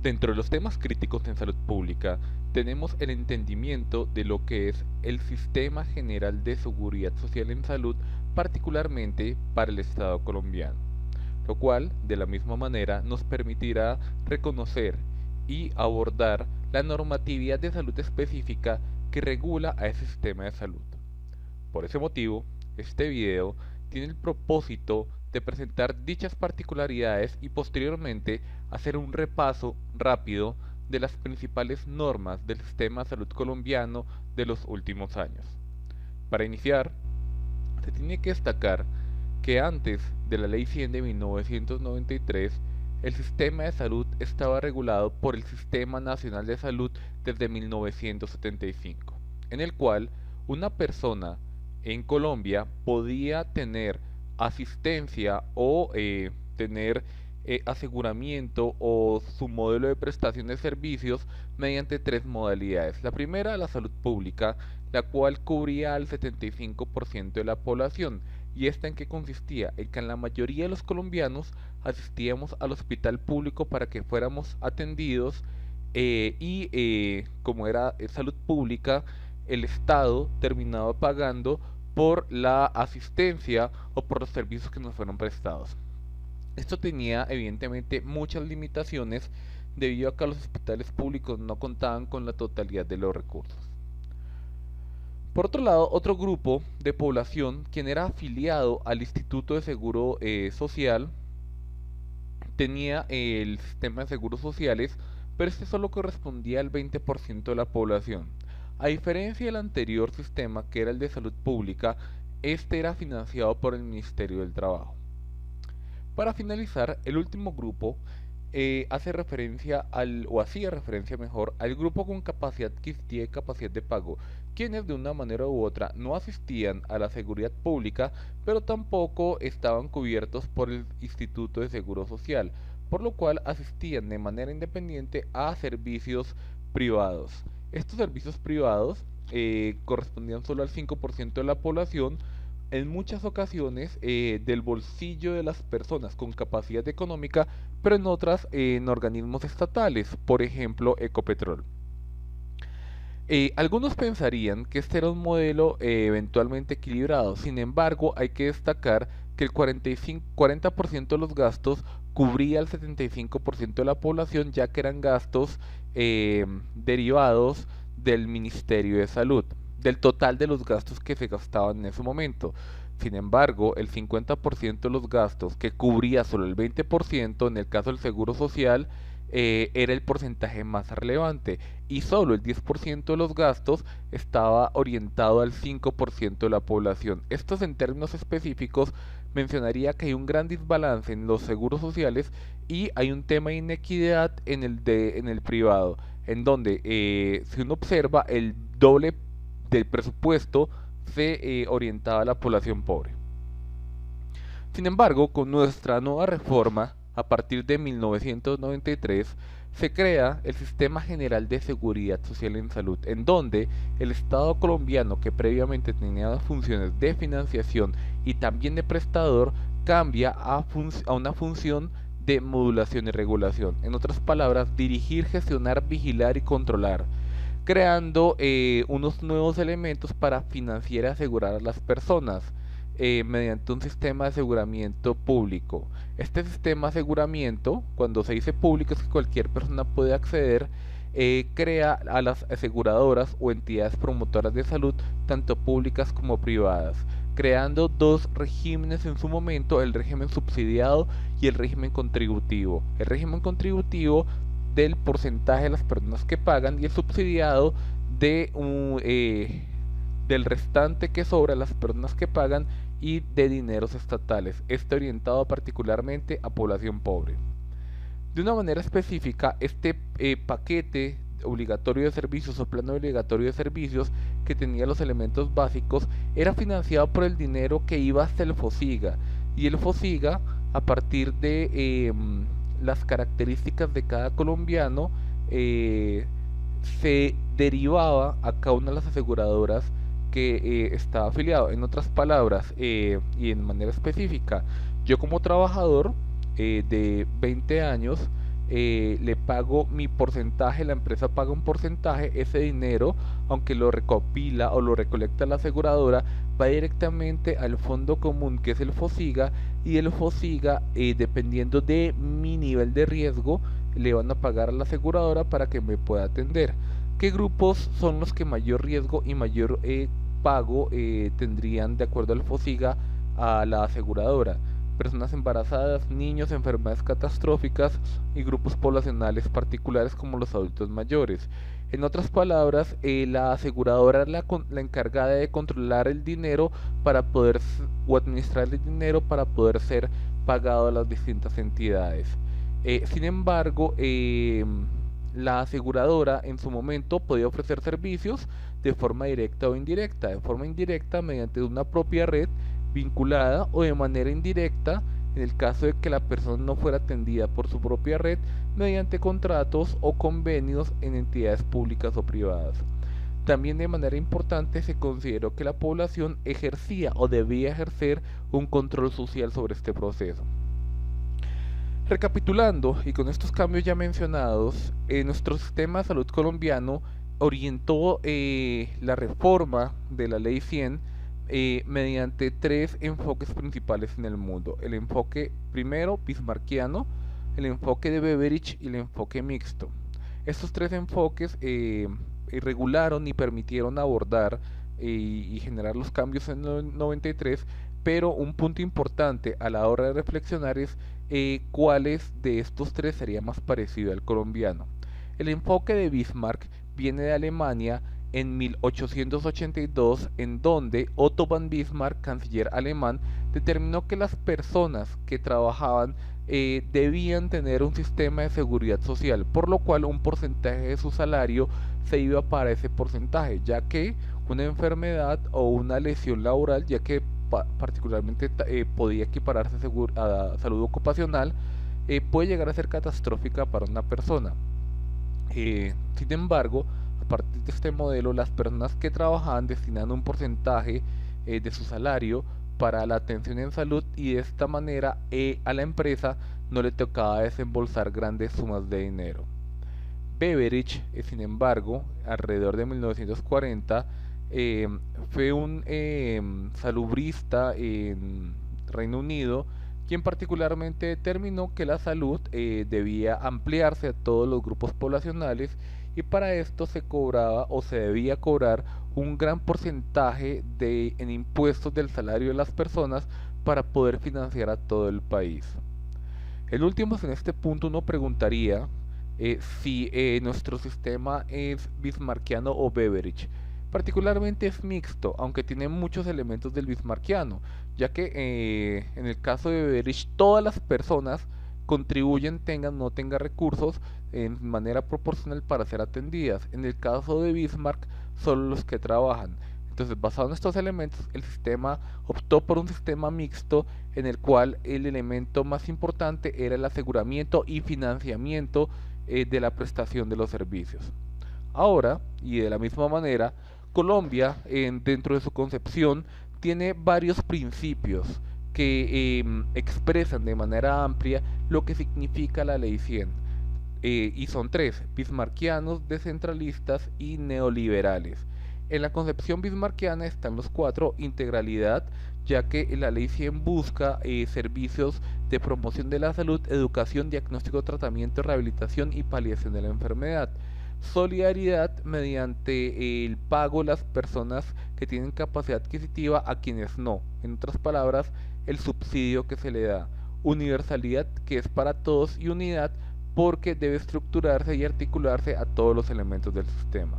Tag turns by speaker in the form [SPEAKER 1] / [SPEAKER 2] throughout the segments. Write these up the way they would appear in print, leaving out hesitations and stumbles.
[SPEAKER 1] Dentro de los temas críticos en salud pública, tenemos el entendimiento de lo que es el Sistema General de Seguridad Social en Salud, particularmente para el Estado colombiano, lo cual, de la misma manera, nos permitirá reconocer y abordar la normatividad de salud específica que regula a ese sistema de salud. Por ese motivo, este video tiene el propósito de presentar dichas particularidades y posteriormente hacer un repaso rápido de las principales normas del sistema de salud colombiano de los últimos años. Para iniciar, se tiene que destacar que antes de la Ley 100 de 1993, el sistema de salud estaba regulado por el Sistema Nacional de Salud desde 1975, en el cual una persona en Colombia podía tener asistencia o tener aseguramiento o su modelo de prestación de servicios mediante tres modalidades. La primera, la salud pública, la cual cubría al 75% de la población. ¿Y esta en qué consistía? En que en la mayoría de los colombianos asistíamos al hospital público para que fuéramos atendidos como era salud pública, el Estado terminaba pagando por la asistencia o por los servicios que nos fueron prestados. Esto tenía evidentemente muchas limitaciones debido a que los hospitales públicos no contaban con la totalidad de los recursos. Por otro lado, otro grupo de población, quien era afiliado al Instituto de Seguro Social, tenía el sistema de seguros sociales, pero este solo correspondía al 20% de la población. A diferencia del anterior sistema, que era el de salud pública, este era financiado por el Ministerio del Trabajo. Para finalizar, el último grupo hace referencia o hacía referencia mejor al grupo con capacidad adquisitiva y capacidad de pago, quienes de una manera u otra no asistían a la seguridad pública, pero tampoco estaban cubiertos por el Instituto de Seguro Social, por lo cual asistían de manera independiente a servicios privados. Estos servicios privados correspondían solo al 5% de la población, en muchas ocasiones del bolsillo de las personas con capacidad económica, pero en otras en organismos estatales, por ejemplo Ecopetrol. Algunos pensarían que este era un modelo eventualmente equilibrado, sin embargo hay que destacar que el 40% de los gastos cubría el 75% de la población, ya que eran gastos derivados del Ministerio de Salud, del total de los gastos que se gastaban en ese momento. Sin embargo, el 50% de los gastos, que cubría solo el 20% en el caso del Seguro Social, era el porcentaje más relevante y solo el 10% de los gastos estaba orientado al 5% de la población. Estos en términos específicos mencionaría que hay un gran desbalance en los seguros sociales y hay un tema de inequidad en el privado, en donde si uno observa el doble del presupuesto se orientaba a la población pobre. Sin embargo, con nuestra nueva reforma, a partir de 1993, se crea el Sistema General de Seguridad Social en Salud, en donde el Estado colombiano, que previamente tenía funciones de financiación y también de prestador, cambia a una función de modulación y regulación. En otras palabras, dirigir, gestionar, vigilar y controlar, creando unos nuevos elementos para financiar y asegurar a las personas mediante un sistema de aseguramiento público. Este sistema de aseguramiento, cuando se dice público, es que cualquier persona puede acceder, crea a las aseguradoras o entidades promotoras de salud, tanto públicas como privadas, creando dos regímenes en su momento, el régimen subsidiado y el régimen contributivo. El régimen contributivo del porcentaje de las personas que pagan y el subsidiado del restante que sobra las personas que pagan y de dineros estatales, este orientado particularmente a población pobre. De una manera específica, este paquete obligatorio de servicios o plan obligatorio de servicios, que tenía los elementos básicos, era financiado por el dinero que iba hasta el FOSIGA, y el FOSIGA, a partir de las características de cada colombiano, se derivaba a cada una de las aseguradoras que estaba afiliado. En otras palabras, y en manera específica, yo como trabajador de 20 años le pago mi porcentaje, la empresa paga un porcentaje, ese dinero, aunque lo recopila o lo recolecta la aseguradora, va directamente al fondo común que es el FOSIGA, y el FOSIGA, dependiendo de mi nivel de riesgo, le van a pagar a la aseguradora para que me pueda atender. ¿Qué grupos son los que mayor riesgo y mayor pago tendrían de acuerdo al FOSIGA a la aseguradora? Personas embarazadas, niños, enfermedades catastróficas y grupos poblacionales particulares como los adultos mayores. En otras palabras, la aseguradora es la encargada de controlar el dinero para poder o administrar el dinero para poder ser pagado a las distintas entidades. Sin embargo, la aseguradora en su momento podía ofrecer servicios de forma directa o indirecta. De forma indirecta mediante una propia red vinculada, o de manera indirecta en el caso de que la persona no fuera atendida por su propia red, mediante contratos o convenios en entidades públicas o privadas. También de manera importante se consideró que la población ejercía o debía ejercer un control social sobre este proceso. Recapitulando, y con estos cambios ya mencionados, nuestro sistema de salud colombiano orientó la reforma de la Ley 100 mediante tres enfoques principales en el mundo. El enfoque primero bismarckiano, el enfoque de Beveridge y el enfoque mixto. Estos tres enfoques regularon y permitieron abordar y generar los cambios en el 93, pero un punto importante a la hora de reflexionar es cuáles de estos tres sería más parecido al colombiano. El enfoque de Bismarck viene de Alemania en 1882, en donde Otto von Bismarck, canciller alemán, determinó que las personas que trabajaban debían tener un sistema de seguridad social, por lo cual un porcentaje de su salario se iba para ese porcentaje, ya que una enfermedad o una lesión laboral, ya que particularmente podía equipararse a salud ocupacional, puede llegar a ser catastrófica para una persona. Sin embargo, a partir de este modelo, las personas que trabajaban destinaban un porcentaje de su salario para la atención en salud, y de esta manera a la empresa no le tocaba desembolsar grandes sumas de dinero. Beveridge, sin embargo, alrededor de 1940, fue un salubrista en Reino Unido, quien particularmente determinó que la salud debía ampliarse a todos los grupos poblacionales, y para esto se cobraba o se debía cobrar un gran porcentaje en impuestos del salario de las personas para poder financiar a todo el país. El último, en este punto uno preguntaría si nuestro sistema es bismarckiano o Beveridge. Particularmente es mixto, aunque tiene muchos elementos del bismarckiano, ya que en el caso de Beveridge todas las personas contribuyen, tengan o no tengan recursos, en manera proporcional para ser atendidas. En el caso de Bismarck, solo los que trabajan. Entonces, basado en estos elementos, el sistema optó por un sistema mixto en el cual el elemento más importante era el aseguramiento y financiamiento de la prestación de los servicios. Ahora, y de la misma manera, Colombia, dentro de su concepción, tiene varios principios que expresan de manera amplia lo que significa la Ley 100. Y son tres: bismarckianos, descentralistas y neoliberales. En la concepción bismarckiana están los cuatro: integralidad, ya que la Ley 100 busca servicios de promoción de la salud, educación, diagnóstico, tratamiento, rehabilitación y paliación de la enfermedad. Solidaridad, mediante el pago las personas que tienen capacidad adquisitiva a quienes no. En otras palabras, el subsidio que se le da. Universalidad, que es para todos, y unidad, porque debe estructurarse y articularse a todos los elementos del sistema.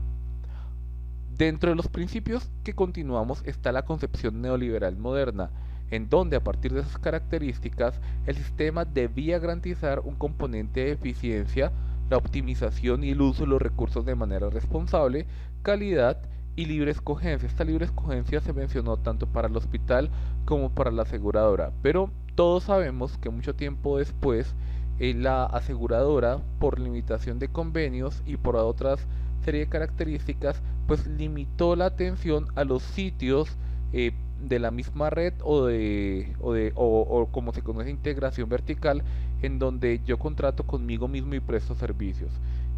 [SPEAKER 1] Dentro de los principios que continuamos está la concepción neoliberal moderna, en donde a partir de esas características el sistema debía garantizar un componente de eficiencia, la optimización y el uso de los recursos de manera responsable, calidad y libre escogencia. Esta libre escogencia se mencionó tanto para el hospital como para la aseguradora, pero todos sabemos que mucho tiempo después la aseguradora, por limitación de convenios y por otras serie de características, pues limitó la atención a los sitios de la misma red o como se conoce integración vertical, en donde yo contrato conmigo mismo y presto servicios.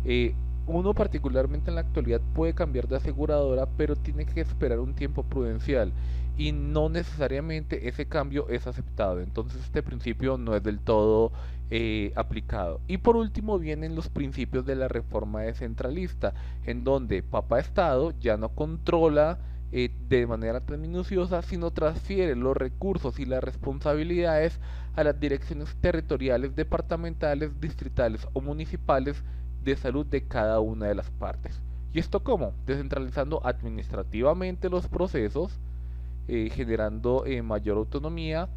[SPEAKER 1] Eh, Uno particularmente en la actualidad puede cambiar de aseguradora, pero tiene que esperar un tiempo prudencial y no necesariamente ese cambio es aceptado. Entonces este principio no es del todo aplicado. Y por último vienen los principios de la reforma descentralista, en donde Papá Estado ya no controla de manera tan minuciosa, sino transfiere los recursos y las responsabilidades a las direcciones territoriales, departamentales, distritales o municipales de salud de cada una de las partes. ¿Y esto cómo? Descentralizando administrativamente los procesos, generando mayor autonomía,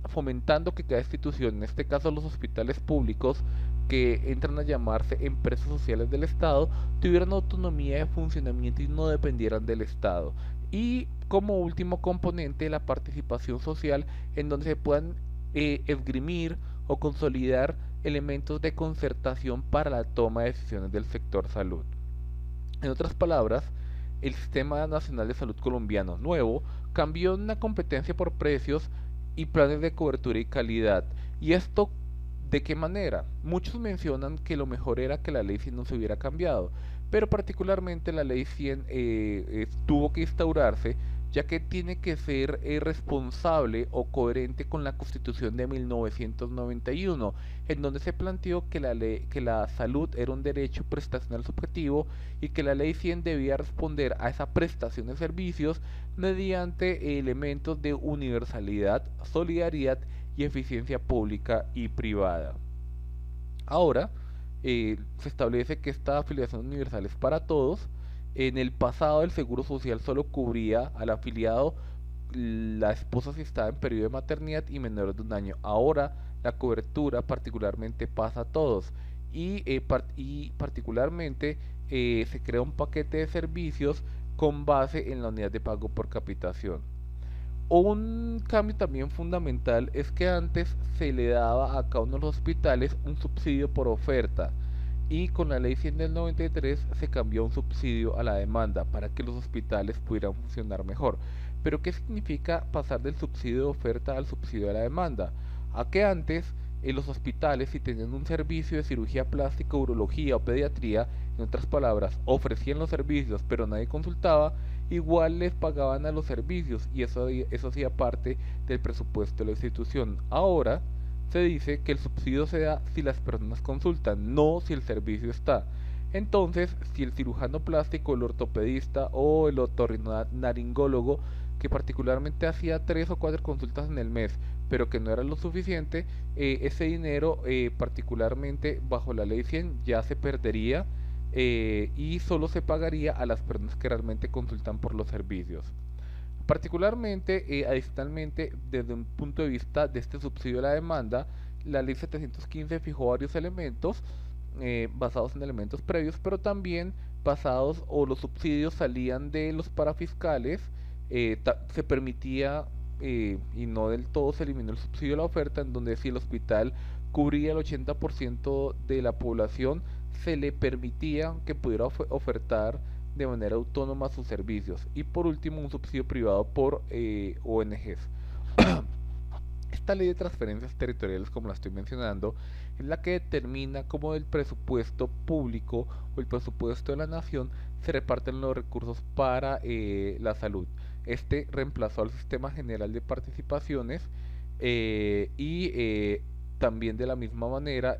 [SPEAKER 1] fomentando que cada institución, en este caso los hospitales públicos, que entran a llamarse empresas sociales del Estado, tuvieran autonomía de funcionamiento y no dependieran del Estado. Y como último componente, la participación social, en donde se puedan esgrimir o consolidar elementos de concertación para la toma de decisiones del sector salud. En otras palabras, el Sistema Nacional de Salud colombiano nuevo cambió en una competencia por precios y planes de cobertura y calidad. ¿Y esto de qué manera? Muchos mencionan que lo mejor era que la ley 100 no se hubiera cambiado, pero particularmente la ley 100 tuvo que instaurarse ya que tiene que ser responsable o coherente con la Constitución de 1991, en donde se planteó que que la salud era un derecho prestacional subjetivo y que la ley 100 debía responder a esa prestación de servicios mediante elementos de universalidad, solidaridad y eficiencia pública y privada. Ahora, se establece que esta afiliación universal es para todos. En el pasado el Seguro Social solo cubría al afiliado, la esposa si estaba en periodo de maternidad y menores de un año. Ahora la cobertura particularmente pasa a todos y particularmente se crea un paquete de servicios con base en la unidad de pago por capitación. Un cambio también fundamental es que antes se le daba a cada uno de los hospitales un subsidio por oferta y con la ley 100 del 93 se cambió un subsidio a la demanda para que los hospitales pudieran funcionar mejor. Pero ¿qué significa pasar del subsidio de oferta al subsidio a la demanda? A que antes los hospitales, si tenían un servicio de cirugía plástica, urología o pediatría, en otras palabras, ofrecían los servicios pero nadie consultaba, igual les pagaban a los servicios y eso hacía parte del presupuesto de la institución. Ahora se dice que el subsidio se da si las personas consultan, no si el servicio está. Entonces, si el cirujano plástico, el ortopedista o el otorrinolaringólogo, que particularmente hacía 3 o 4 consultas en el mes, pero que no era lo suficiente, ese dinero, particularmente bajo la ley 100, ya se perdería y solo se pagaría a las personas que realmente consultan por los servicios. Particularmente, adicionalmente, desde un punto de vista de este subsidio a la demanda, la ley 715 fijó varios elementos basados en elementos previos, pero también basados o los subsidios salían de los parafiscales, se permitía y no del todo se eliminó el subsidio a la oferta, en donde si el hospital cubría el 80% de la población, se le permitía que pudiera ofertar de manera autónoma sus servicios. Y por último, un subsidio privado por ONGs. Esta ley de transferencias territoriales, como la estoy mencionando, es la que determina cómo del presupuesto público o el presupuesto de la nación se reparten los recursos para la salud. Este reemplazó al sistema general de participaciones y también de la misma manera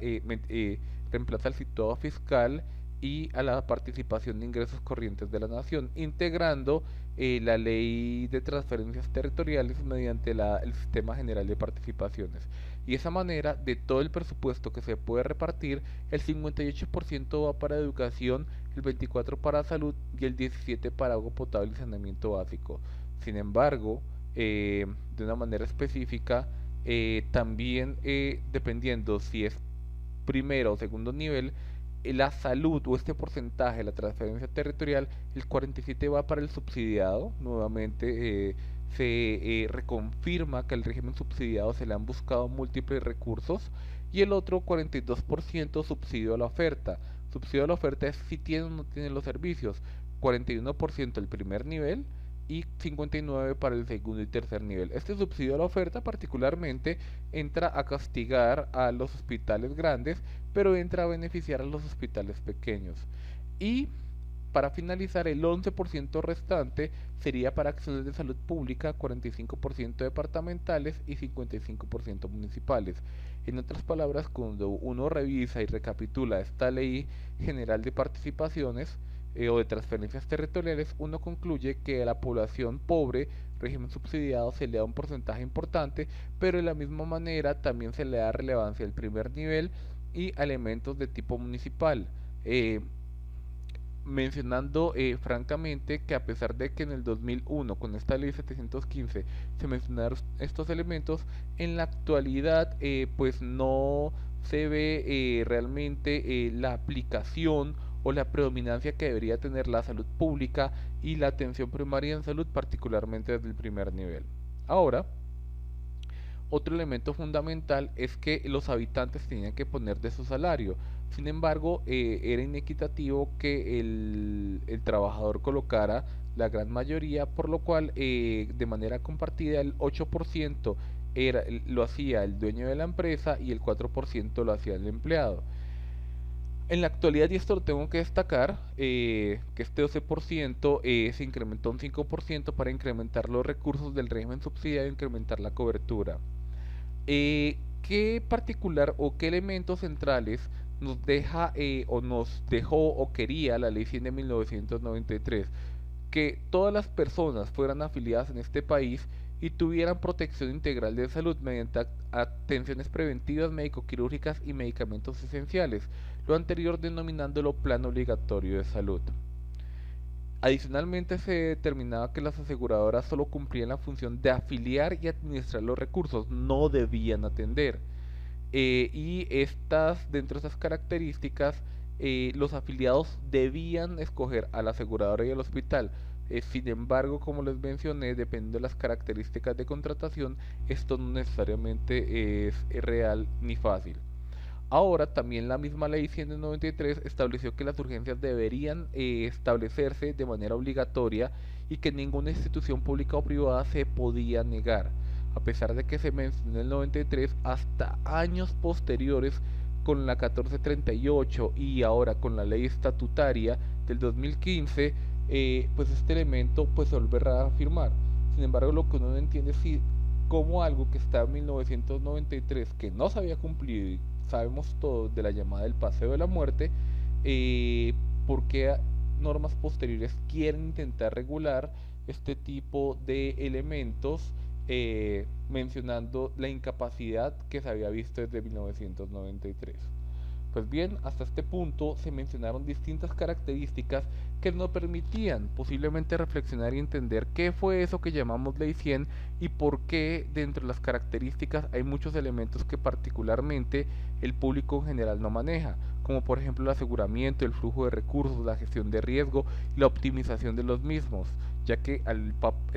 [SPEAKER 1] reemplaza al situado fiscal y a la participación de ingresos corrientes de la nación, integrando la ley de transferencias territoriales mediante el sistema general de participaciones. Y de esa manera, de todo el presupuesto que se puede repartir, el 58% va para educación, el 24% para salud y el 17% para agua potable y saneamiento básico. Sin embargo, de una manera específica, también dependiendo si es primero o segundo nivel, la salud o este porcentaje, la transferencia territorial, el 47 va para el subsidiado. Nuevamente se reconfirma que al régimen subsidiado se le han buscado múltiples recursos y el otro 42% subsidio a la oferta. Subsidio a la oferta es si tiene o no tiene los servicios. 41% el primer nivel y 59 para el segundo y tercer nivel. Este subsidio a la oferta particularmente entra a castigar a los hospitales grandes, pero entra a beneficiar a los hospitales pequeños. Y para finalizar, el 11% restante sería para acciones de salud pública, 45% departamentales y 55% municipales. En otras palabras, cuando uno revisa y recapitula esta ley general de participaciones o de transferencias territoriales, uno concluye que a la población pobre, régimen subsidiado, se le da un porcentaje importante, pero de la misma manera también se le da relevancia al primer nivel y a elementos de tipo municipal. Eh, Mencionando francamente que a pesar de que en el 2001 con esta ley 715 se mencionaron estos elementos, en la actualidad pues no se ve realmente la aplicación o la predominancia que debería tener la salud pública y la atención primaria en salud, particularmente desde el primer nivel. Ahora, otro elemento fundamental es que los habitantes tenían que poner de su salario. Sin embargo, era inequitativo que el trabajador colocara la gran mayoría, por lo cual de manera compartida el 8% lo hacía el dueño de la empresa y el 4% lo hacía el empleado. En la actualidad, y esto lo tengo que destacar, que este 12% se incrementó un 5% para incrementar los recursos del régimen subsidiario e incrementar la cobertura. ¿Qué particular o qué elementos centrales nos deja o nos dejó o quería la Ley 100 de 1993? Que todas las personas fueran afiliadas en este país y tuvieran protección integral de salud mediante atenciones preventivas, médico-quirúrgicas y medicamentos esenciales, lo anterior denominándolo Plan Obligatorio de Salud. Adicionalmente, se determinaba que las aseguradoras solo cumplían la función de afiliar y administrar los recursos, no debían atender. Y dentro de estas características, los afiliados debían escoger a la aseguradora y al hospital. Sin embargo, como les mencioné, dependiendo de las características de contratación, esto no necesariamente es real ni fácil. Ahora, también la misma ley 193 estableció que las urgencias deberían establecerse de manera obligatoria y que ninguna institución pública o privada se podía negar, a pesar de que se mencionó en el 93, hasta años posteriores con la 1438 y ahora con la ley estatutaria del 2015, pues este elemento pues se volverá a afirmar. Sin embargo, lo que uno no entiende es si como algo que está en 1993 que no se había cumplido y sabemos todos de la llamada del paseo de la muerte, por qué normas posteriores quieren intentar regular este tipo de elementos, mencionando la incapacidad que se había visto desde 1993. Pues bien, hasta este punto se mencionaron distintas características que nos permitían posiblemente reflexionar y entender qué fue eso que llamamos Ley 100 y por qué dentro de las características hay muchos elementos que particularmente el público en general no maneja, como por ejemplo el aseguramiento, el flujo de recursos, la gestión de riesgo y la optimización de los mismos, ya que el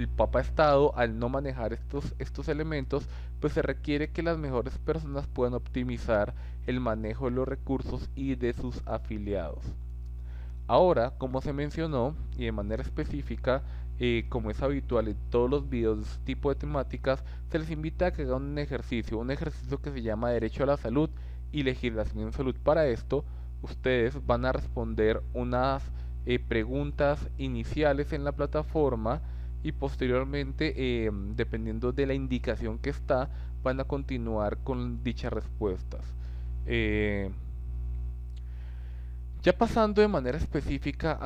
[SPEAKER 1] Papa Estado, al no manejar estos elementos, pues se requiere que las mejores personas puedan optimizar el manejo de los recursos y de sus afiliados. Ahora, como se mencionó, y de manera específica, como es habitual en todos los videos de este tipo de temáticas, se les invita a que hagan un ejercicio que se llama Derecho a la Salud y Legislación en Salud. Para esto, ustedes van a responder unas preguntas iniciales en la plataforma y posteriormente, dependiendo de la indicación que está, van a continuar con dichas respuestas. Eh, ya pasando de manera específica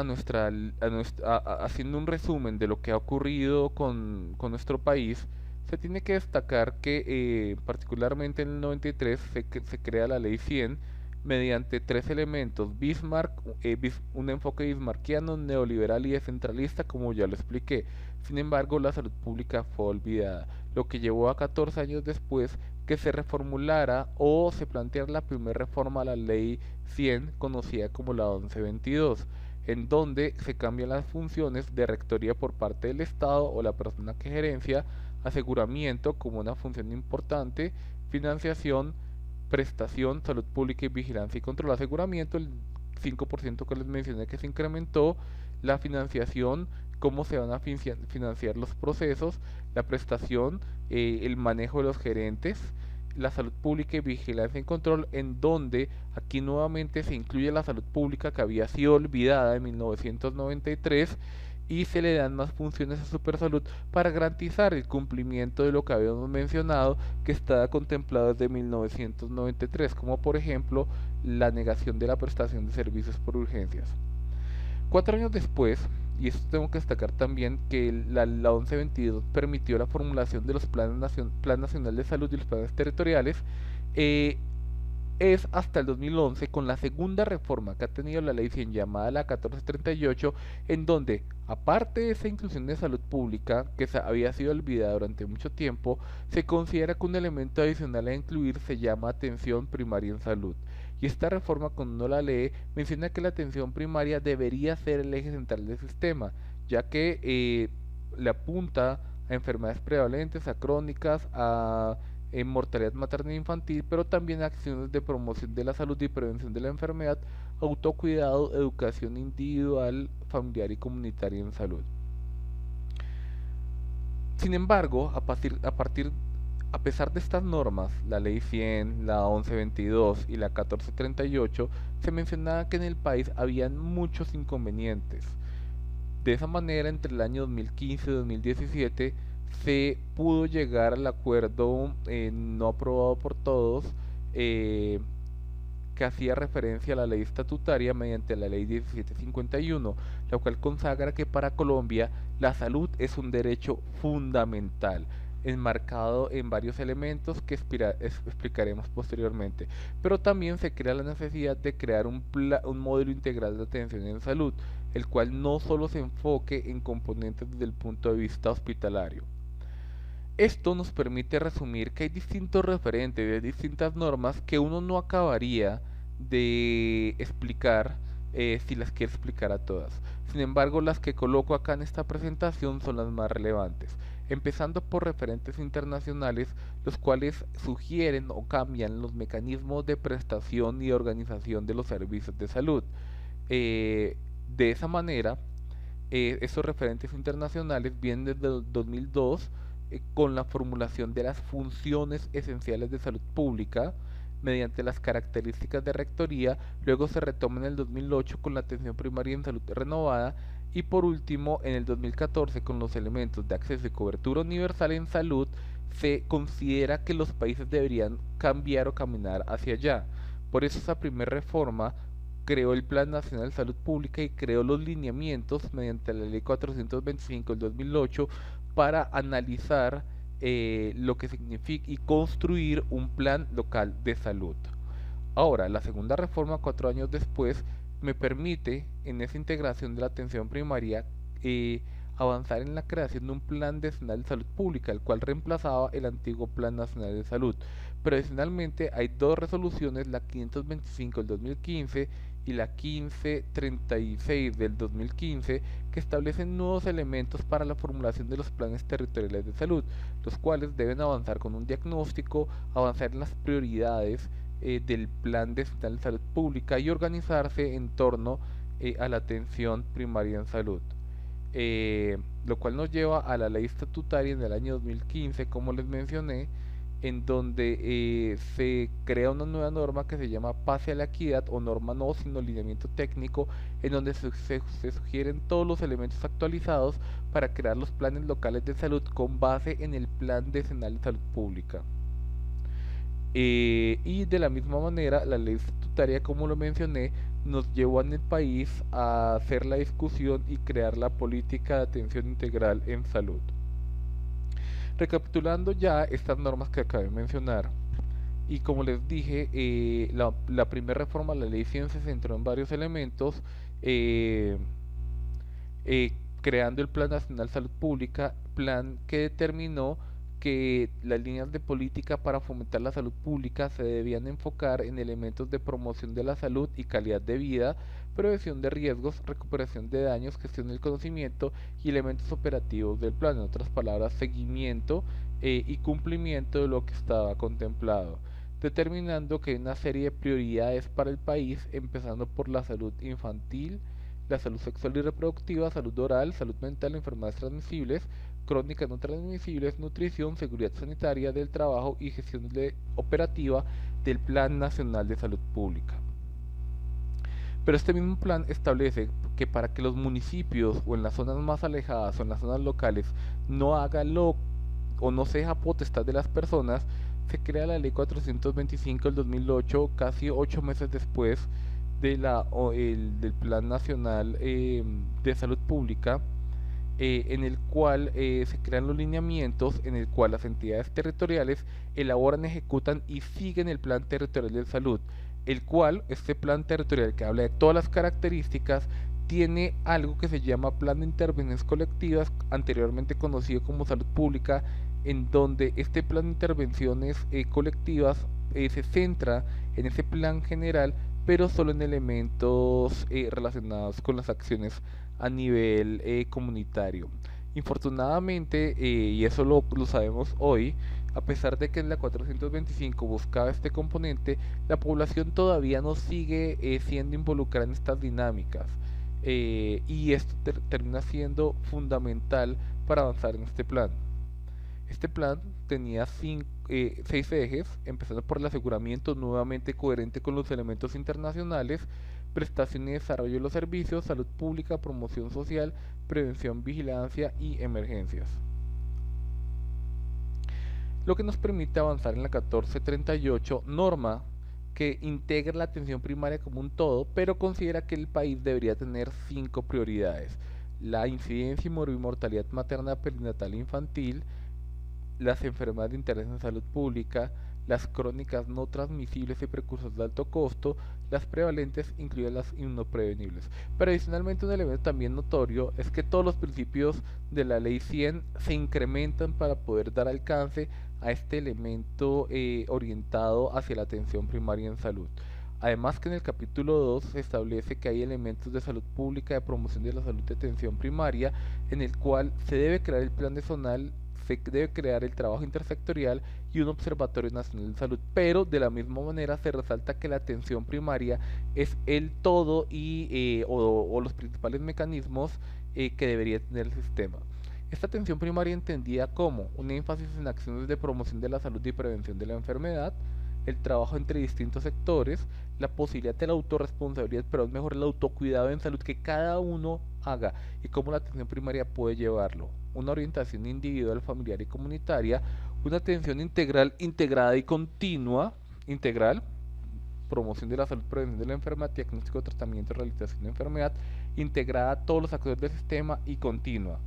[SPEAKER 1] haciendo un resumen de lo que ha ocurrido con nuestro país, se tiene que destacar que particularmente en el 93 se crea la Ley 100 mediante tres elementos: Bismarck, un enfoque bismarckiano, neoliberal y descentralista, como ya lo expliqué. Sin embargo, la salud pública fue olvidada, lo que llevó a 14 años después que se reformulara o se planteara la primera reforma a la Ley 100, conocida como la 1122, en donde se cambian las funciones de rectoría por parte del Estado o la persona que gerencia, aseguramiento como una función importante, financiación, prestación, salud pública y vigilancia y control. Aseguramiento, el 5% que les mencioné que se incrementó, la financiación cómo se van a financiar los procesos, la prestación, el manejo de los gerentes, la salud pública y vigilancia y control, en donde aquí nuevamente se incluye la salud pública que había sido olvidada en 1993 y se le dan más funciones a Supersalud para garantizar el cumplimiento de lo que habíamos mencionado que estaba contemplado desde 1993, como por ejemplo la negación de la prestación de servicios por urgencias. 4 años después, y esto tengo que destacar también, que la 1122 permitió la formulación de los Plan Nacional de Salud y los planes territoriales, eh, es hasta el 2011 con la segunda reforma que ha tenido la ley 100 llamada la 1438, en donde, aparte de esa inclusión de salud pública que había sido olvidada durante mucho tiempo, se considera que un elemento adicional a incluir se llama atención primaria en salud. Y esta reforma, cuando uno la lee, menciona que la atención primaria debería ser el eje central del sistema, ya que le apunta a enfermedades prevalentes, a crónicas, a en mortalidad materna e infantil, pero también acciones de promoción de la salud y prevención de la enfermedad, autocuidado, educación individual, familiar y comunitaria en salud. Sin embargo, a pesar de estas normas, la Ley 100, la 1122 y la 1438, se mencionaba que en el país habían muchos inconvenientes. De esa manera, entre el año 2015 y 2017, se pudo llegar al acuerdo no aprobado por todos, eh, que hacía referencia a la ley estatutaria mediante la ley 1751, la cual consagra que para Colombia la salud es un derecho fundamental, enmarcado en varios elementos que explicaremos posteriormente. Pero también se crea la necesidad de crear un modelo integral de atención en salud, el cual no solo se enfoque en componentes desde el punto de vista hospitalario. Esto nos permite resumir que hay distintos referentes de distintas normas que uno no acabaría de explicar si las quiere explicar a todas. Sin embargo, las que coloco acá en esta presentación son las más relevantes, empezando por referentes internacionales, los cuales sugieren o cambian los mecanismos de prestación y organización de los servicios de salud. De esa manera, estos referentes internacionales vienen desde el 2002 con la formulación de las funciones esenciales de salud pública mediante las características de rectoría, luego se retoma en el 2008 con la atención primaria en salud renovada y por último en el 2014 con los elementos de acceso y cobertura universal en salud. Se considera que los países deberían cambiar o caminar hacia allá. Por eso esa primera reforma creó el Plan Nacional de Salud Pública y creó los lineamientos mediante la Ley 425 del 2008 para analizar lo que significa y construir un plan local de salud. Ahora, la segunda reforma, 4 años después, me permite, en esa integración de la atención primaria, avanzar en la creación de un Plan Nacional de Salud Pública, el cual reemplazaba el antiguo Plan Nacional de Salud. Pero adicionalmente hay dos resoluciones, la 525 del 2015 y la 1536 del 2015, que establecen nuevos elementos para la formulación de los planes territoriales de salud, los cuales deben avanzar con un diagnóstico, avanzar en las prioridades del Plan Nacional de Salud Pública y organizarse en torno a la atención primaria en salud. Lo cual nos lleva a la ley estatutaria en el año 2015, como les mencioné, en donde se crea una nueva norma que se llama Pase a la Equidad, o norma no, sino lineamiento técnico, en donde se sugieren todos los elementos actualizados para crear los planes locales de salud con base en el Plan Decenal de Salud Pública. Y de la misma manera, la ley estatutaria, como lo mencioné, nos llevó en el país a hacer la discusión y crear la política de atención integral en salud. Recapitulando ya estas normas que acabé de mencionar, y como les dije, la primera reforma a la ley 100 se centró en varios elementos, eh, creando el Plan Nacional de Salud Pública, plan que determinó que las líneas de política para fomentar la salud pública se debían enfocar en elementos de promoción de la salud y calidad de vida, prevención de riesgos, recuperación de daños, gestión del conocimiento y elementos operativos del plan, en otras palabras, seguimiento y cumplimiento de lo que estaba contemplado, determinando que hay una serie de prioridades para el país, empezando por la salud infantil, la salud sexual y reproductiva, salud oral, salud mental, enfermedades transmisibles, crónicas no transmisibles, nutrición, seguridad sanitaria del trabajo y gestión operativa del Plan Nacional de Salud Pública. Pero este mismo plan establece que para que los municipios o en las zonas más alejadas o en las zonas locales no hagan lo o no se deja potestad de las personas, se crea la Ley 425 del 2008, casi 8 meses después del Plan Nacional de Salud Pública, en el cual se crean los lineamientos, en el cual las entidades territoriales elaboran, ejecutan y siguen el Plan Territorial de Salud, el cual, este plan territorial que habla de todas las características, tiene algo que se llama Plan de Intervenciones Colectivas, anteriormente conocido como Salud Pública, en donde este plan de intervenciones colectivas se centra en ese plan general, pero solo en elementos relacionados con las acciones a nivel comunitario. Infortunadamente, y eso lo sabemos hoy, a pesar de que en la 425 buscaba este componente, la población todavía no sigue siendo involucrada en estas dinámicas. Y esto termina siendo fundamental para avanzar en este plan. Este plan tenía 6 ejes, empezando por el aseguramiento nuevamente coherente con los elementos internacionales, prestación y desarrollo de los servicios, salud pública, promoción social, prevención, vigilancia y emergencias. Lo que nos permite avanzar en la 1438, norma que integra la atención primaria como un todo, pero considera que el país debería tener 5 prioridades: la incidencia y mortalidad materna, perinatal e infantil, las enfermedades de interés en salud pública, las crónicas no transmisibles y precursores de alto costo, las prevalentes, incluidas las inmunoprevenibles. Pero adicionalmente, un elemento también notorio es que todos los principios de la ley 100 se incrementan para poder dar alcance a este elemento orientado hacia la atención primaria en salud. Además que en el capítulo 2 se establece que hay elementos de salud pública, de promoción de la salud de atención primaria, en el cual se debe crear el plan de zonal, se debe crear el trabajo intersectorial y un observatorio nacional de salud, pero de la misma manera se resalta que la atención primaria es el todo o los principales mecanismos que debería tener el sistema. Esta atención primaria entendida como un énfasis en acciones de promoción de la salud y prevención de la enfermedad, el trabajo entre distintos sectores, la posibilidad de la autorresponsabilidad, pero es mejor el autocuidado en salud que cada uno haga y cómo la atención primaria puede llevarlo, una orientación individual, familiar y comunitaria, una atención integral, integrada y continua, promoción de la salud, prevención de la enfermedad, diagnóstico, tratamiento, rehabilitación de enfermedad, integrada a todos los actores del sistema y continua.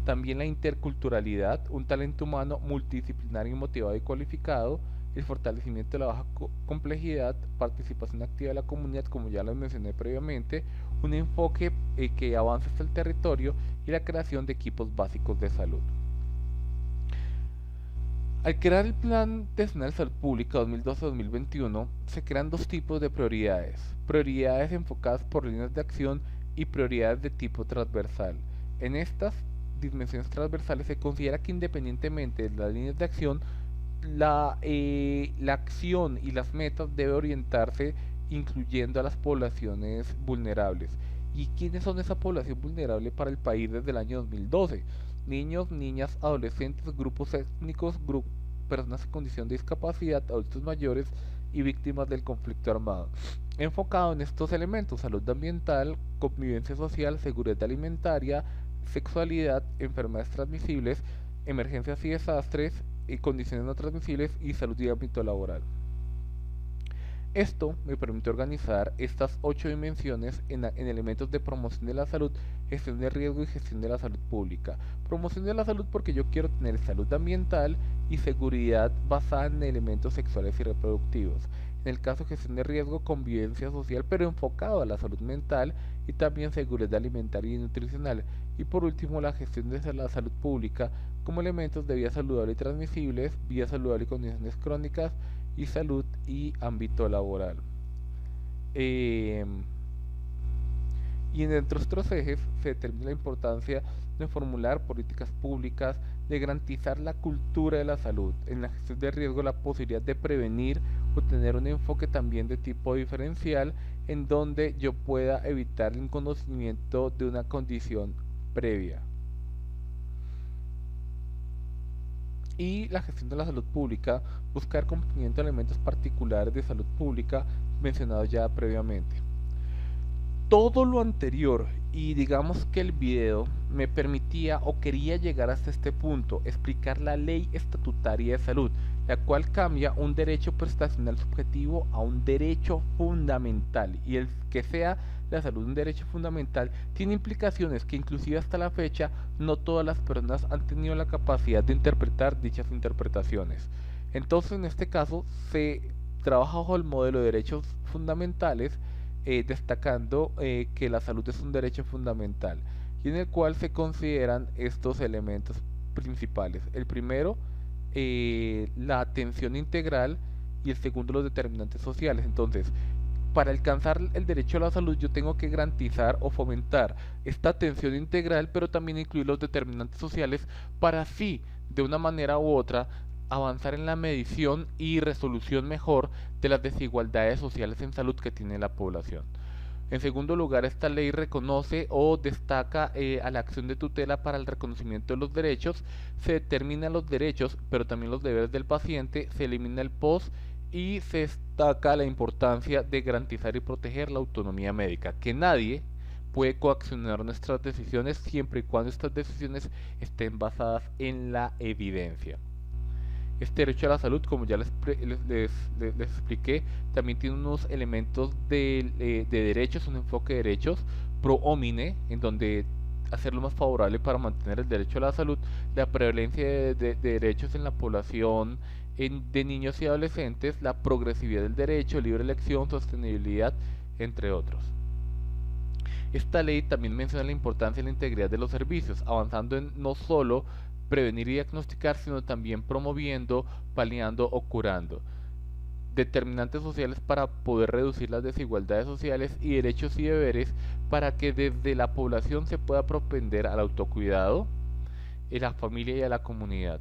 [SPEAKER 1] También la interculturalidad, un talento humano multidisciplinario, motivado y cualificado, el fortalecimiento de la baja complejidad, participación activa de la comunidad, como ya lo mencioné previamente, un enfoque que avanza hasta el territorio y la creación de equipos básicos de salud. Al crear el Plan Nacional de Salud Pública 2012-2021, se crean dos tipos de prioridades: prioridades enfocadas por líneas de acción y prioridades de tipo transversal. En estas dimensiones transversales se considera que, independientemente de las líneas de acción, la acción y las metas debe orientarse incluyendo a las poblaciones vulnerables. ¿Y quiénes son esa población vulnerable para el país desde el año 2012? Niños, niñas, adolescentes, grupos étnicos, personas en condición de discapacidad, adultos mayores y víctimas del conflicto armado. Enfocado en estos elementos: salud ambiental, convivencia social, seguridad alimentaria, sexualidad, enfermedades transmisibles, emergencias y desastres, y condiciones no transmisibles y salud y ámbito laboral. Esto me permite organizar estas 8 dimensiones en elementos de promoción de la salud, gestión de riesgo y gestión de la salud pública. Promoción de la salud porque yo quiero tener salud ambiental y seguridad basada en elementos sexuales y reproductivos. En el caso de gestión de riesgo, convivencia social, pero enfocado a la salud mental, y también seguridad alimentaria y nutricional. Y por último, la gestión de la salud pública como elementos de vida saludable y transmisibles, vida saludable y condiciones crónicas, y salud y ámbito laboral. Y entre estos ejes se determina la importancia de formular políticas públicas, de garantizar la cultura de la salud, en la gestión de riesgo la posibilidad de prevenir o tener un enfoque también de tipo diferencial, en donde yo pueda evitar un conocimiento de una condición previa. Y la gestión de la salud pública, buscar cumplimiento de elementos particulares de salud pública mencionados ya previamente. Todo lo anterior y digamos que el video me permitía o quería llegar hasta este punto, explicar la ley estatutaria de salud, la cual cambia un derecho prestacional subjetivo a un derecho fundamental, y el que sea la salud un derecho fundamental tiene implicaciones que inclusive hasta la fecha no todas las personas han tenido la capacidad de interpretar dichas interpretaciones. Entonces en este caso se trabaja bajo el modelo de derechos fundamentales, destacando que la salud es un derecho fundamental y en el cual se consideran estos elementos principales. El primero, la atención integral, y el segundo, los determinantes sociales. Entonces, para alcanzar el derecho a la salud yo tengo que garantizar o fomentar esta atención integral, pero también incluir los determinantes sociales para así, de una manera u otra, avanzar en la medición y resolución mejor de las desigualdades sociales en salud que tiene la población. En segundo lugar, esta ley reconoce o destaca a la acción de tutela para el reconocimiento de los derechos, se determinan los derechos, pero también los deberes del paciente, se elimina el post y se destaca la importancia de garantizar y proteger la autonomía médica, que nadie puede coaccionar nuestras decisiones siempre y cuando estas decisiones estén basadas en la evidencia. Este derecho a la salud, como ya les expliqué, también tiene unos elementos de derechos, un enfoque de derechos pro homine, en donde hacerlo más favorable para mantener el derecho a la salud, la prevalencia de derechos en la población de niños y adolescentes, la progresividad del derecho, libre elección, sostenibilidad, entre otros. Esta ley también menciona la importancia de la integridad de los servicios, avanzando en no solo prevenir y diagnosticar, sino también promoviendo, paliando o curando. Determinantes sociales para poder reducir las desigualdades sociales y derechos y deberes para que desde la población se pueda propender al autocuidado, a la familia y a la comunidad.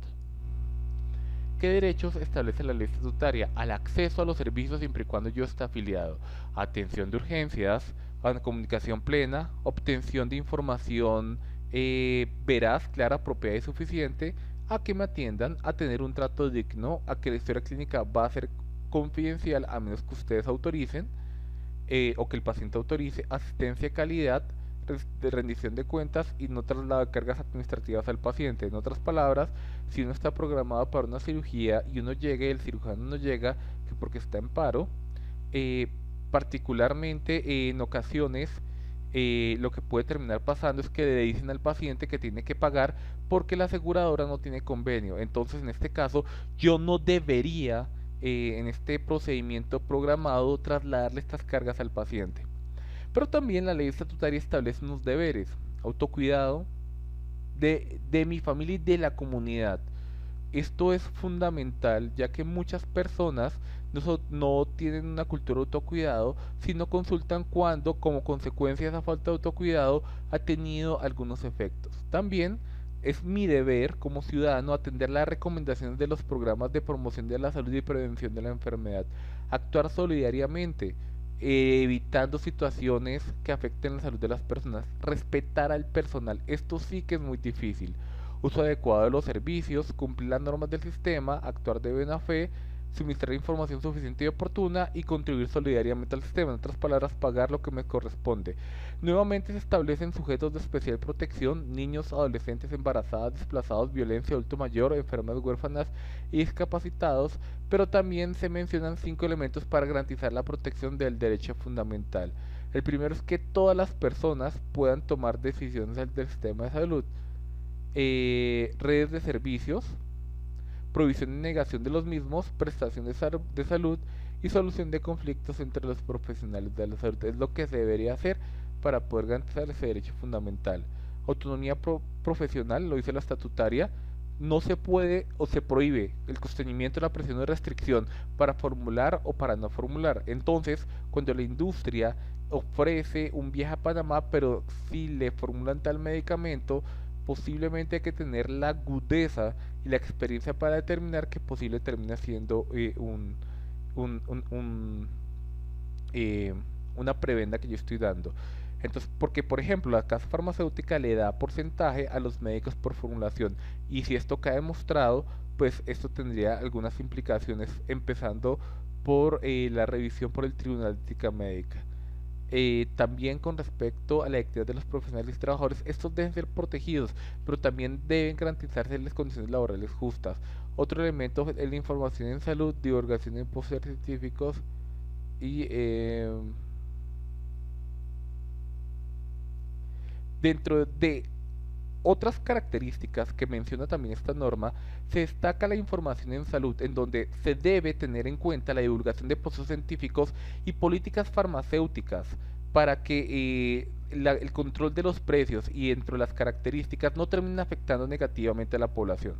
[SPEAKER 1] ¿Qué derechos establece la ley estatutaria? Al acceso a los servicios siempre y cuando yo esté afiliado. Atención de urgencias, a comunicación plena, obtención de información veraz, clara, apropiada y suficiente, a que me atiendan, a tener un trato digno, a que la historia clínica va a ser confidencial a menos que ustedes autoricen, o que el paciente autorice, asistencia de calidad, de rendición de cuentas y no traslado de cargas administrativas al paciente. En otras palabras, si uno está programado para una cirugía y uno llega y el cirujano no llega, que porque está en paro, eh, particularmente en ocasiones lo que puede terminar pasando es que le dicen al paciente que tiene que pagar porque la aseguradora no tiene convenio. Entonces, en este caso, yo no debería, en este procedimiento programado, trasladarle estas cargas al paciente. Pero también la ley estatutaria establece unos deberes: autocuidado de mi familia y de la comunidad. Esto es fundamental, ya que muchas personas no tienen una cultura de autocuidado, sino consultan cuando, como consecuencia de esa falta de autocuidado, ha tenido algunos efectos. También es mi deber como ciudadano atender las recomendaciones de los programas de promoción de la salud y prevención de la enfermedad, actuar solidariamente, evitando situaciones que afecten la salud de las personas, respetar al personal. Esto sí que es muy difícil. Uso adecuado de los servicios, cumplir las normas del sistema, actuar de buena fe, suministrar información suficiente y oportuna y contribuir solidariamente al sistema. En otras palabras, pagar lo que me corresponde. Nuevamente se establecen sujetos de especial protección: niños, adolescentes, embarazadas, desplazados, violencia, adulto mayor, enfermas, huérfanas y discapacitados, pero también se mencionan 5 elementos para garantizar la protección del derecho fundamental. El primero es que todas las personas puedan tomar decisiones del sistema de salud. Redes de servicios, provisión y negación de los mismos, prestación de salud y solución de conflictos entre los profesionales de la salud. Es lo que se debería hacer para poder garantizar ese derecho fundamental. Autonomía profesional, lo dice la estatutaria: no se puede o se prohíbe el sostenimiento, la presión o restricción para formular o para no formular. Entonces, cuando la industria ofrece un viaje a Panamá, pero si le formulan tal medicamento, posiblemente hay que tener la agudeza y la experiencia para determinar que posible termina siendo un una prebenda que yo estoy dando. Entonces, porque por ejemplo la casa farmacéutica le da porcentaje a los médicos por formulación y si esto queda demostrado, pues esto tendría algunas implicaciones empezando por la revisión por el Tribunal de Ética Médica. También con respecto a la actividad de los profesionales y trabajadores, estos deben ser protegidos, pero también deben garantizarse las condiciones laborales justas. Otro elemento es la información en salud, divulgación de pósteres científicos y dentro de otras características que menciona también esta norma, se destaca la información en salud, en donde se debe tener en cuenta la divulgación de procesos científicos y políticas farmacéuticas para que el control de los precios y entre las características no terminen afectando negativamente a la población.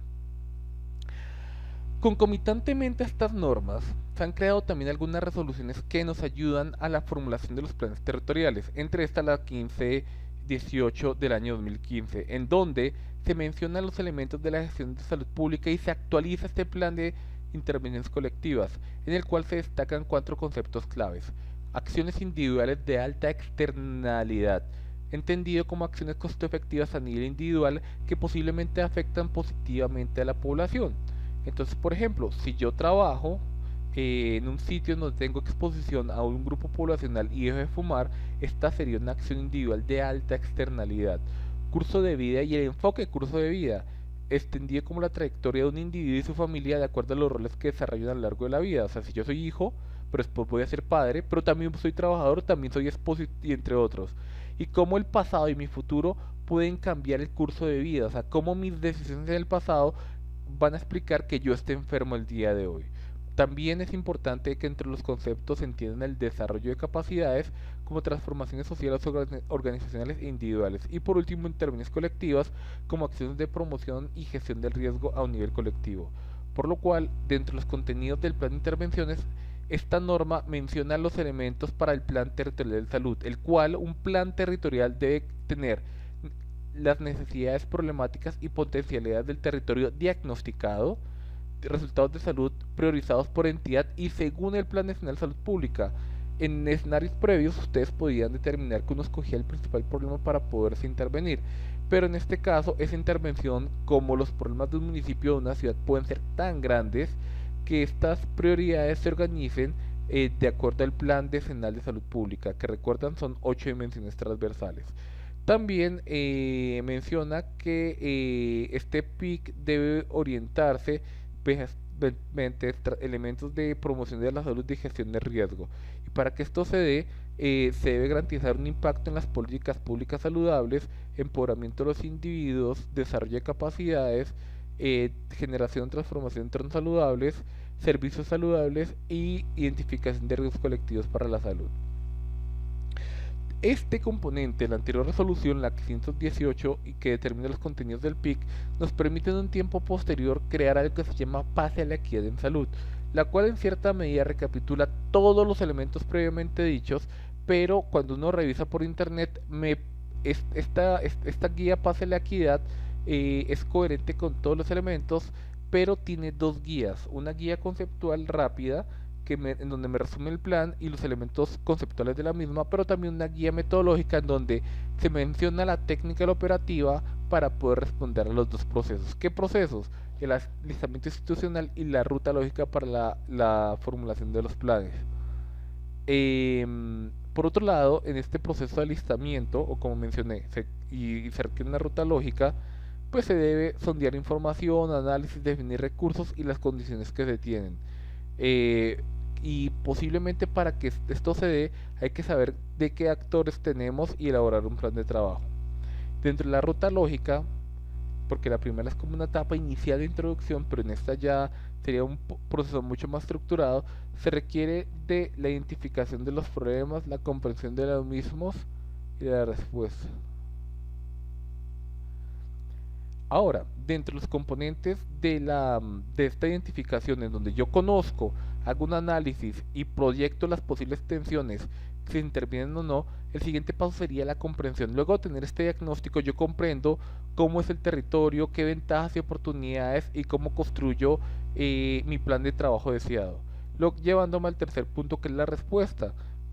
[SPEAKER 1] Concomitantemente a estas normas, se han creado también algunas resoluciones que nos ayudan a la formulación de los planes territoriales, entre estas la 1518 del año 2015, en donde se mencionan los elementos de la gestión de salud pública y se actualiza este plan de intervenciones colectivas, en el cual se destacan cuatro conceptos claves. Acciones individuales de alta externalidad, entendido como acciones costo efectivas a nivel individual que posiblemente afectan positivamente a la población. Entonces, por ejemplo, si yo trabajo en un sitio donde tengo exposición a un grupo poblacional y dejo de fumar, esta sería una acción individual de alta externalidad. Curso de vida y el enfoque de curso de vida, extendido como la trayectoria de un individuo y su familia de acuerdo a los roles que desarrollan a lo largo de la vida. O sea, si yo soy hijo, pero después voy a ser padre, pero también soy trabajador, también soy esposo y entre otros. Y cómo el pasado y mi futuro pueden cambiar el curso de vida, o sea, cómo mis decisiones en el pasado van a explicar que yo esté enfermo el día de hoy. También es importante que entre los conceptos se entiendan el desarrollo de capacidades como transformaciones sociales, organizacionales e individuales. Y por último, intervenciones colectivas como acciones de promoción y gestión del riesgo a un nivel colectivo. Por lo cual, dentro de los contenidos del plan de intervenciones, esta norma menciona los elementos para el plan territorial de salud, el cual un plan territorial debe tener las necesidades problemáticas y potencialidades del territorio diagnosticado, resultados de salud priorizados por entidad y según el Plan Nacional de Salud Pública. En escenarios previos ustedes podían determinar que uno escogía el principal problema para poderse intervenir, pero en este caso esa intervención, como los problemas de un municipio o de una ciudad pueden ser tan grandes, que estas prioridades se organicen de acuerdo al Plan Decenal de Salud Pública, que recuerdan son 8 dimensiones transversales. También menciona que este PIC debe orientarse mediante elementos de promoción de la salud y gestión de riesgo. Y para que esto se dé, se debe garantizar un impacto en las políticas públicas saludables, empoderamiento de los individuos, desarrollo de capacidades, generación, transformación de entornos saludables, servicios saludables y identificación de riesgos colectivos para la salud. Este componente, la anterior resolución, la 518, y que determina los contenidos del PIC, nos permite en un tiempo posterior crear algo que se llama Pase a la Equidad en Salud, la cual en cierta medida recapitula todos los elementos previamente dichos, pero cuando uno revisa por internet, esta guía Pase a la Equidad es coherente con todos los elementos, pero tiene dos guías, una guía conceptual rápida, en donde me resume el plan y los elementos conceptuales de la misma, pero también una guía metodológica en donde se menciona la técnica y la operativa para poder responder a los dos procesos. ¿Qué procesos? El alistamiento institucional y la ruta lógica para la formulación de los planes. Por otro lado, en este proceso de alistamiento, o como mencioné, y se requiere una ruta lógica, pues se debe sondear información, análisis, definir recursos y las condiciones que se tienen. Y posiblemente para que esto se dé hay que saber de qué actores tenemos y elaborar un plan de trabajo. Dentro de la ruta lógica, porque la primera es como una etapa inicial de introducción, pero en esta ya sería un proceso mucho más estructurado, se requiere de la identificación de los problemas, la comprensión de los mismos y la respuesta. Ahora, dentro de los componentes de esta identificación, en donde yo conozco, hago un análisis y proyecto las posibles tensiones, si intervienen o no, el siguiente paso sería la comprensión. Luego de tener este diagnóstico, yo comprendo cómo es el territorio, qué ventajas y oportunidades y cómo construyo mi plan de trabajo deseado. Luego, llevándome al tercer punto, que es la respuesta.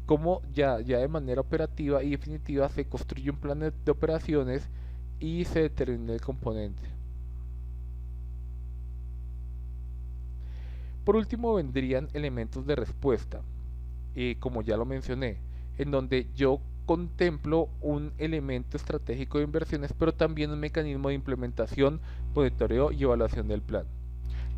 [SPEAKER 1] cómo ya de manera operativa y definitiva se construye un plan de operaciones y se determina el componente. Por último vendrían elementos de respuesta, como ya lo mencioné, en donde yo contemplo un elemento estratégico de inversiones, pero también un mecanismo de implementación, monitoreo y evaluación del plan.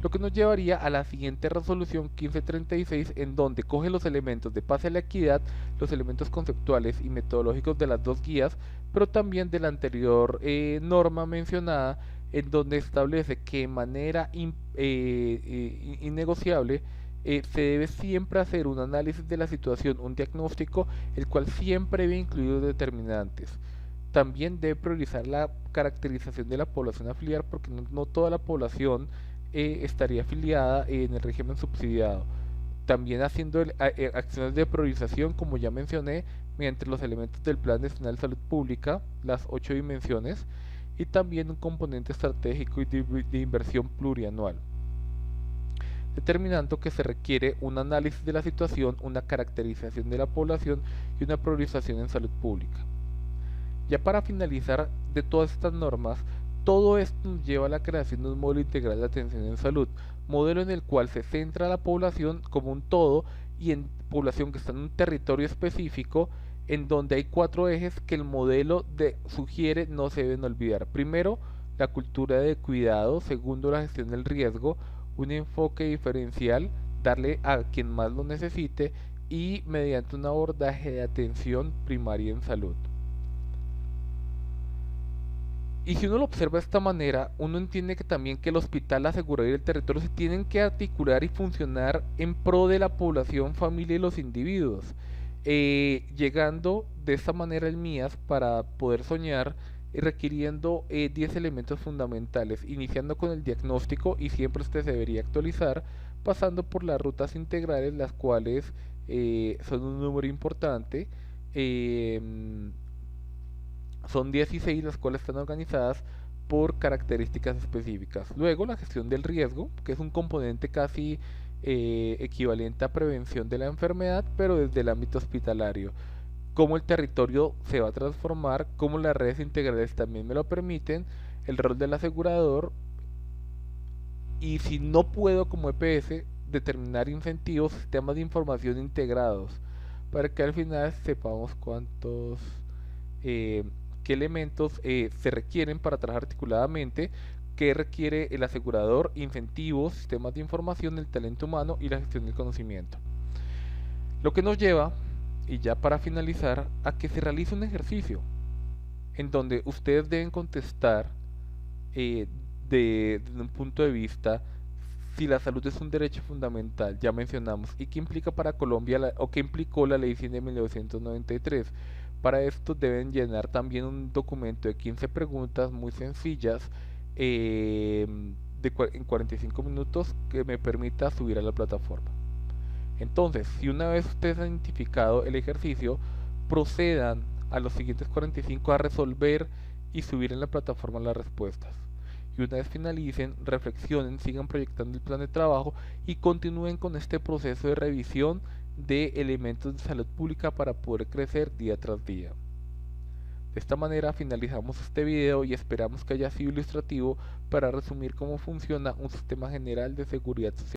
[SPEAKER 1] Lo que nos llevaría a la siguiente resolución 1536, en donde coge los elementos de paz a la equidad, los elementos conceptuales y metodológicos de las dos guías, pero también de la anterior norma mencionada, en donde establece que de manera innegociable se debe siempre hacer un análisis de la situación, un diagnóstico, el cual siempre debe incluir determinantes. También debe priorizar la caracterización de la población afiliar, porque no toda la población estaría afiliada en el régimen subsidiado. También haciendo acciones de priorización, como ya mencioné, mediante los elementos del Plan Nacional de Salud Pública, las 8 dimensiones, y también un componente estratégico y de inversión plurianual, determinando que se requiere un análisis de la situación, una caracterización de la población y una priorización en salud pública. Ya para finalizar de todas estas normas, todo esto nos lleva a la creación de un modelo integral de atención en salud, modelo en el cual se centra a la población como un todo y en población que está en un territorio específico, en donde hay 4 ejes que el modelo sugiere no se deben olvidar. Primero, la cultura de cuidado. Segundo, la gestión del riesgo, un enfoque diferencial, darle a quien más lo necesite y mediante un abordaje de atención primaria en salud. Y si uno lo observa de esta manera, uno entiende que también que el hospital, la aseguradora y el territorio se tienen que articular y funcionar en pro de la población, familia y los individuos, llegando de esta manera el MIAS para poder soñar, requiriendo 10 elementos fundamentales, iniciando con el diagnóstico, y siempre este se debería actualizar, pasando por las rutas integrales, las cuales son un número importante. Son 16 las cuales están organizadas por características específicas. Luego, la gestión del riesgo, que es un componente casi equivalente a prevención de la enfermedad, pero desde el ámbito hospitalario. Cómo el territorio se va a transformar, cómo las redes integrales también me lo permiten, el rol del asegurador, y si no puedo como EPS determinar incentivos, sistemas de información integrados, para que al final sepamos cuántos eh, qué elementos se requieren para trabajar articuladamente, qué requiere el asegurador, incentivos, sistemas de información, el talento humano y la gestión del conocimiento. Lo que nos lleva, y ya para finalizar, a que se realice un ejercicio en donde ustedes deben contestar desde un punto de vista si la salud es un derecho fundamental, ya mencionamos, y qué implica para Colombia o qué implicó la Ley 100 de 1993. Para esto deben llenar también un documento de 15 preguntas muy sencillas en 45 minutos que me permita subir a la plataforma. Entonces, si una vez ustedes han identificado el ejercicio, procedan a los siguientes 45 a resolver y subir en la plataforma las respuestas. Y una vez finalicen, reflexionen, sigan proyectando el plan de trabajo y continúen con este proceso de revisión de elementos de salud pública para poder crecer día tras día. De esta manera finalizamos este video y esperamos que haya sido ilustrativo para resumir cómo funciona un sistema general de seguridad social.